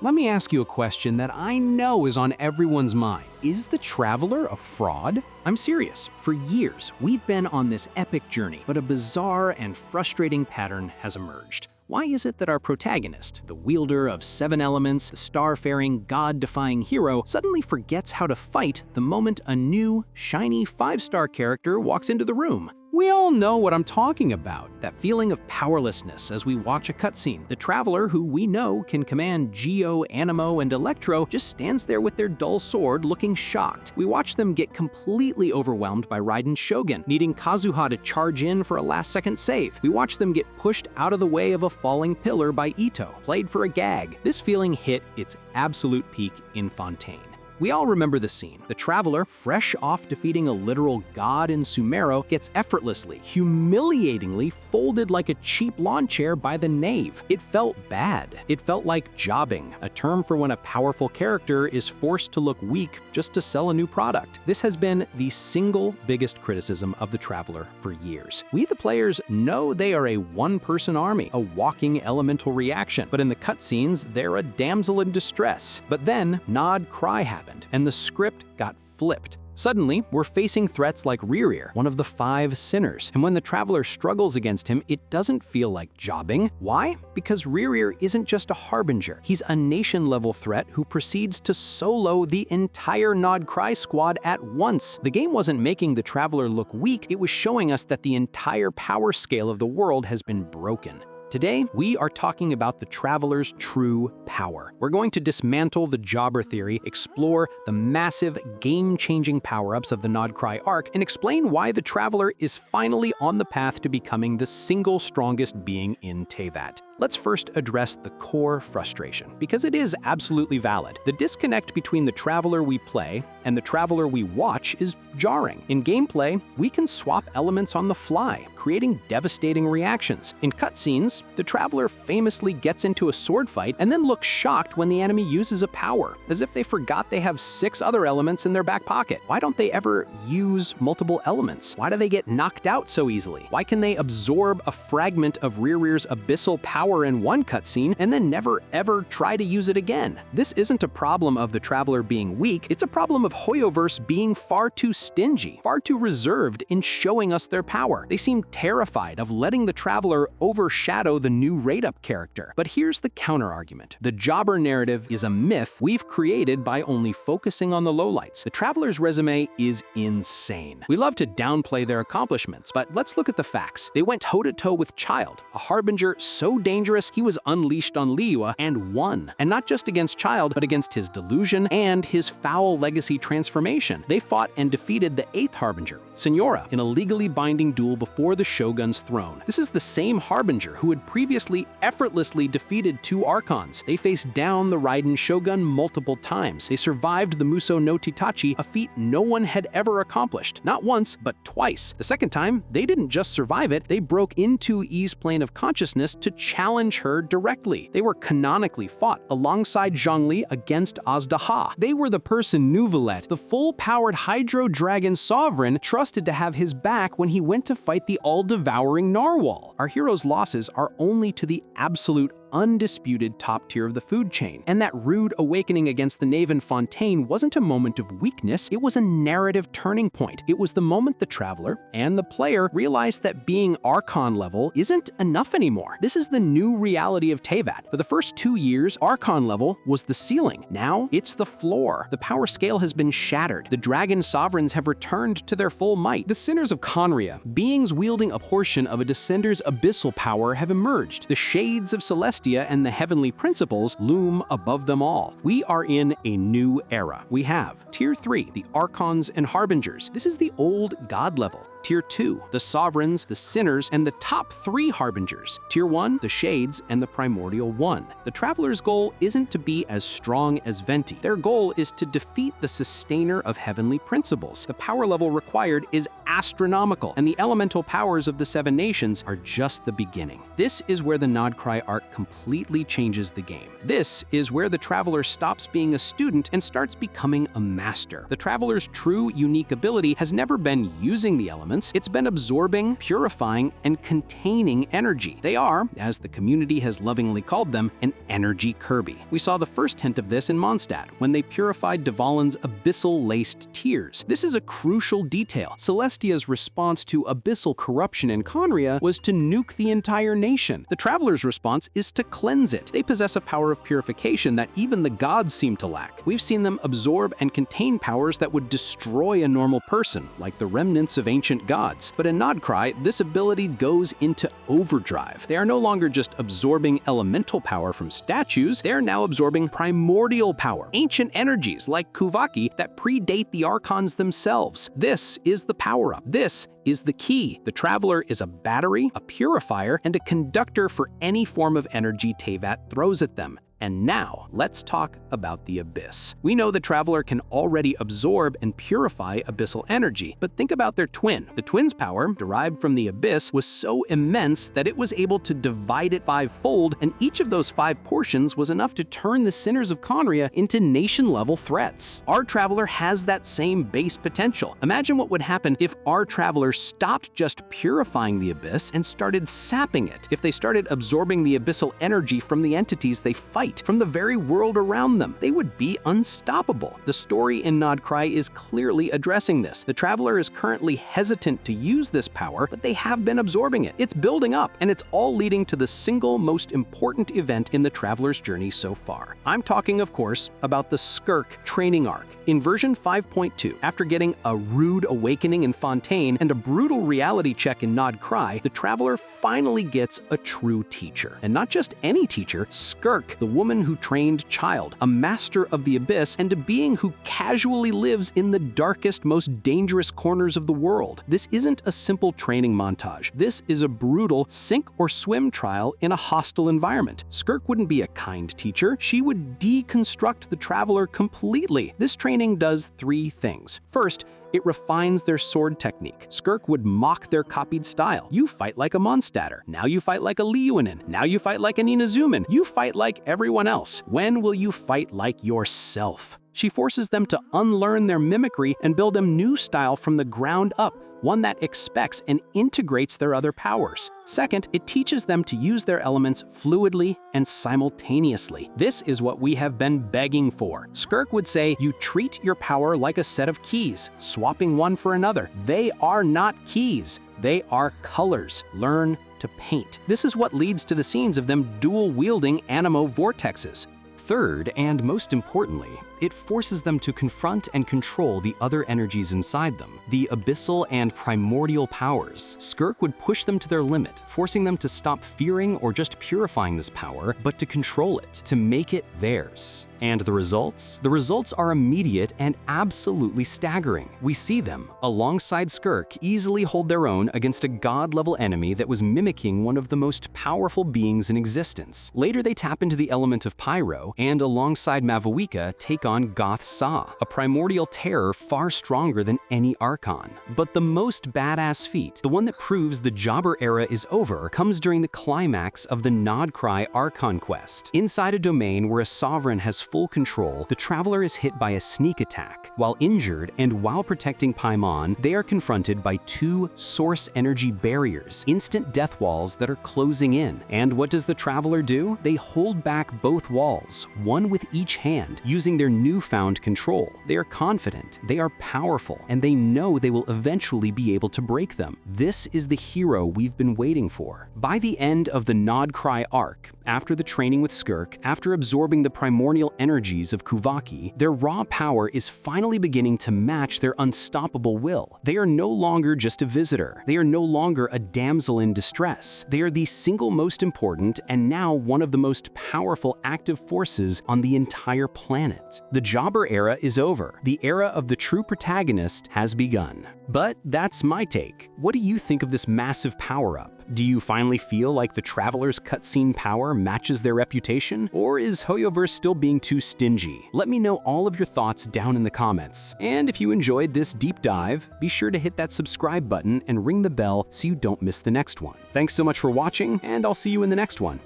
Let me ask you a question that I know is on everyone's mind. Is the Traveler a fraud? I'm serious. For years, we've been on this epic journey, but a bizarre and frustrating pattern has emerged. Why is it that our protagonist, the wielder of 7 elements, starfaring, god-defying hero, suddenly forgets how to fight the moment a new, shiny 5-star character walks into the room? We all know what I'm talking about, that feeling of powerlessness as we watch a cutscene. The Traveler, who we know can command Geo, Anemo, and Electro, just stands there with their dull sword looking shocked. We watch them get completely overwhelmed by Raiden's Shogun, needing Kazuha to charge in for a last-second save. We watch them get pushed out of the way of a falling pillar by Ito, played for a gag. This feeling hit its absolute peak in Fontaine. We all remember the scene. The Traveler, fresh off defeating a literal god in Sumeru, gets effortlessly, humiliatingly folded like a cheap lawn chair by the knave. It felt bad. It felt like jobbing, a term for when a powerful character is forced to look weak just to sell a new product. This has been the single biggest criticism of the Traveler for years. We, the players, know they are a one-person army, a walking elemental reaction, but in the cutscenes, they're a damsel in distress. But then, Nod-Krai happened, and the script got flipped. Suddenly, we're facing threats like Rirrir, one of the 5 sinners, and when the Traveler struggles against him, it doesn't feel like jobbing. Why? Because Rirrir isn't just a harbinger. He's a nation-level threat who proceeds to solo the entire Nod-Krai squad at once. The game wasn't making the Traveler look weak, it was showing us that the entire power scale of the world has been broken. Today, we are talking about the Traveler's true power. We're going to dismantle the jobber theory, explore the massive, game-changing power-ups of the Nod-Krai arc, and explain why the Traveler is finally on the path to becoming the single strongest being in Teyvat. Let's first address the core frustration, because it is absolutely valid. The disconnect between the Traveler we play and the Traveler we watch is jarring. In gameplay, we can swap elements on the fly, creating devastating reactions. In cutscenes, the Traveler famously gets into a sword fight and then looks shocked when the enemy uses a power, as if they forgot they have 6 other elements in their back pocket. Why don't they ever use multiple elements? Why do they get knocked out so easily? Why can they absorb a fragment of Rirrir's abyssal power in one cutscene and then never ever try to use it again? This isn't a problem of the Traveler being weak, it's a problem of Hoyoverse being far too stingy, far too reserved in showing us their power. They seem terrified of letting the Traveler overshadow the new rate-up character. But here's the counter-argument. The jobber narrative is a myth we've created by only focusing on the lowlights. The Traveler's resume is insane. We love to downplay their accomplishments, but let's look at the facts. They went toe-to-toe with Child, a harbinger so dangerous he was unleashed on Liyue and won. And not just against Child, but against his delusion and his foul legacy transformation. They fought and defeated the 8th harbinger, Senora, in a legally binding duel before the Shogun's throne. This is the same harbinger who had previously effortlessly defeated 2 archons. They faced down the Raiden Shogun multiple times. They survived the Muso no Titachi, a feat no one had ever accomplished. Not once, but twice. The second time, they didn't just survive it, they broke into Yi's plane of consciousness to challenge her directly. They were canonically fought alongside Zhongli against Azdaha. They were the person Nuvalet, the full-powered Hydro Dragon Sovereign, trusted to have his back when he went to fight the all-devouring Narwhal. Our hero's losses are only to the absolute undisputed top tier of the food chain. And that rude awakening against the knave in Fontaine wasn't a moment of weakness, it was a narrative turning point. It was the moment the Traveler and the player realized that being Archon level isn't enough anymore. This is the new reality of Teyvat. For the first 2 years, Archon level was the ceiling. Now it's the floor. The power scale has been shattered. The Dragon Sovereigns have returned to their full might. The Sinners of Khaenri'ah, beings wielding a portion of a Descender's abyssal power, have emerged. The Shades of Celestia and the Heavenly Principles loom above them all. We are in a new era. We have Tier 3, the Archons and Harbingers. This is the old God level. Tier 2, the Sovereigns, the Sinners, and the top 3 Harbingers. Tier 1, the Shades, and the Primordial 1. The Traveler's goal isn't to be as strong as Venti. Their goal is to defeat the Sustainer of Heavenly Principles. The power level required is astronomical, and the elemental powers of the Seven Nations are just the beginning. This is where the Nod-Krai arc completely changes the game. This is where the Traveler stops being a student and starts becoming a master. The Traveler's true, unique ability has never been using the elements, it's been absorbing, purifying, and containing energy. They are, as the community has lovingly called them, an energy Kirby. We saw the first hint of this in Mondstadt, when they purified Dvalin's abyssal-laced tears. This is a crucial detail. Celestia's response to abyssal corruption in Conria was to nuke the entire nation. The Traveler's response is to cleanse it. They possess a power of purification that even the gods seem to lack. We've seen them absorb and contain powers that would destroy a normal person, like the remnants of ancient gods. But in Nod-Krai, this ability goes into overdrive. They are no longer just absorbing elemental power from statues, they are now absorbing primordial power, ancient energies like Kuuvahki that predate the Archons themselves. This is the power-up. This is the key. The Traveler is a battery, a purifier, and a conductor for any form of energy Teyvat throws at them. And now, let's talk about the Abyss. We know the Traveler can already absorb and purify abyssal energy, but think about their twin. The twin's power, derived from the Abyss, was so immense that it was able to divide it fivefold, and each of those 5 portions was enough to turn the sinners of Conria into nation-level threats. Our Traveler has that same base potential. Imagine what would happen if our Traveler stopped just purifying the Abyss and started sapping it, if they started absorbing the abyssal energy from the entities they fight, from the very world around them. They would be unstoppable. The story in Nod-Krai is clearly addressing this. The Traveler is currently hesitant to use this power, but they have been absorbing it. It's building up, and it's all leading to the single most important event in the Traveler's journey so far. I'm talking, of course, about the Skirk training arc. In version 5.2, after getting a rude awakening in Fontaine and a brutal reality check in Nod-Krai, the Traveler finally gets a true teacher. And not just any teacher, Skirk, the woman who trained Child, a master of the Abyss, and a being who casually lives in the darkest, most dangerous corners of the world. This isn't a simple training montage. This is a brutal sink-or-swim trial in a hostile environment. Skirk wouldn't be a kind teacher. She would deconstruct the Traveler completely. This training does 3 things. First, it refines their sword technique. Skirk would mock their copied style. You fight like a Mondstadter. Now you fight like a Liuinen. Now you fight like an Inazuman. You fight like everyone else. When will you fight like yourself? She forces them to unlearn their mimicry and build a new style from the ground up, one that expects and integrates their other powers. Second, it teaches them to use their elements fluidly and simultaneously. This is what we have been begging for. Skirk would say, you treat your power like a set of keys, swapping one for another. They are not keys, they are colors. Learn to paint. This is what leads to the scenes of them dual-wielding animo vortexes. Third, and most importantly, it forces them to confront and control the other energies inside them, the abyssal and primordial powers. Skirk would push them to their limit, forcing them to stop fearing or just purifying this power, but to control it, to make it theirs. And the results? The results are immediate and absolutely staggering. We see them, alongside Skirk, easily hold their own against a god-level enemy that was mimicking one of the most powerful beings in existence. Later they tap into the element of Pyro, and alongside Mavuika take on Goth Sa, a primordial terror far stronger than any Archon. But the most badass feat, the one that proves the Jobber era is over, comes during the climax of the Nod-Krai Archon quest. Inside a domain where a sovereign has full control, the Traveler is hit by a sneak attack. While injured and while protecting Paimon, they are confronted by 2 source energy barriers, instant death walls that are closing in. And what does the Traveler do? They hold back both walls, one with each hand, using their newfound control. They are confident, they are powerful, and they know they will eventually be able to break them. This is the hero we've been waiting for. By the end of the Nod-Krai arc, after the training with Skirk, after absorbing the primordial energies of Kuuvahki, their raw power is finally beginning to match their unstoppable will. They are no longer just a visitor. They are no longer a damsel in distress. They are the single most important and now one of the most powerful active forces on the entire planet. The Jobber era is over. The era of the true protagonist has begun. But that's my take. What do you think of this massive power-up? Do you finally feel like the Traveler's cutscene power matches their reputation? Or is Hoyoverse still being too stingy? Let me know all of your thoughts down in the comments. And if you enjoyed this deep dive, be sure to hit that subscribe button and ring the bell so you don't miss the next one. Thanks so much for watching, and I'll see you in the next one.